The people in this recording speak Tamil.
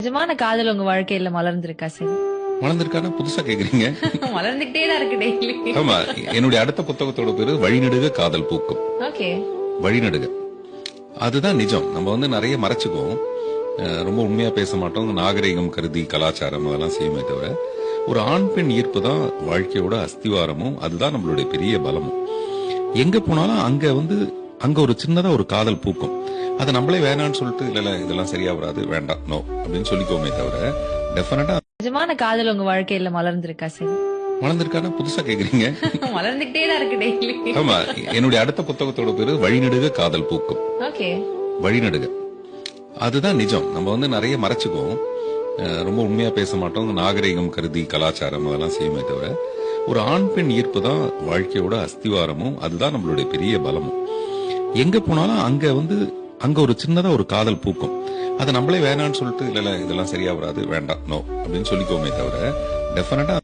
நிஜமான காதல் உங்க வாழ்க்கையில மலர்ந்திருக்கா சார்? மலர்ந்திருக்கானா புதுசா கேக்குறீங்க? மலர்ந்துகிட்டே தான் இருக்கு டெய்லி. ஆமா, என்னுடைய அடுத்த புத்தகத்தோட பேரு வழிநெடுக காதல் பூக்கும். ஓகே. வழிநெடுக அதுதான் நிஜம். நம்ம நிறைய மறைச்சுக்குவோம், ரொம்ப உண்மையா பேச மாட்டோம், நாகரிகம் கருதி கலாச்சாரம் அதெல்லாம் செய்யுமே தவிர ஒரு ஆண் பெண் ஈர்ப்பு தான் வாழ்க்கையோட அஸ்திவாரமும் அதுதான் நம்மளுடைய பெரிய பலமும். எங்க போனாலும் அங்க ஒரு சின்னதா ஒரு காதல் பூக்கும். அதை நம்மளே வேணான்னு சொல்லிட்டு இல்ல இதெல்லாம் சரியா வராது வேண்டாம் நோ அப்படின்னு சொல்லிக்கோமே தவிர டெஃபினட்டா நிஜமான காதல் உங்க வாழ்க்கையில மலர்ந்திருக்கா சார்? மலர்ந்திருக்கானா புதுசா கேக்குறீங்க? மலர்ந்துகிட்டே தான் இருக்கு டெய்லி. ஆமா, என்னுடைய அடுத்த புத்தகத்தோட பேரு வழிநெடுக காதல் பூக்கும். ஓகே. வழிநெடுக அதுதான் நிஜம். நம்ம நிறைய மறைச்சுக்குவோம், ரொம்ப உண்மையா பேச மாட்டோம், நாகரிகம் கருதி கலாச்சாரம் அதெல்லாம் செய்யுமே தவிர ஒரு ஆண் பெண் ஈர்ப்பு தான் வாழ்க்கையோட அஸ்திவாரமும் அதுதான் நம்மளுடைய பெரிய பலமும். எங்க போனாலும் அங்க ஒரு சின்னதா ஒரு காதல் பூக்கும். அதை நம்மளே வேணான்னு சொல்லிட்டு இல்ல இதெல்லாம் சரியா வராது வேண்டாம் நோ அப்படின்னு சொல்லிக்கோமே தவிர டெஃபினட்டா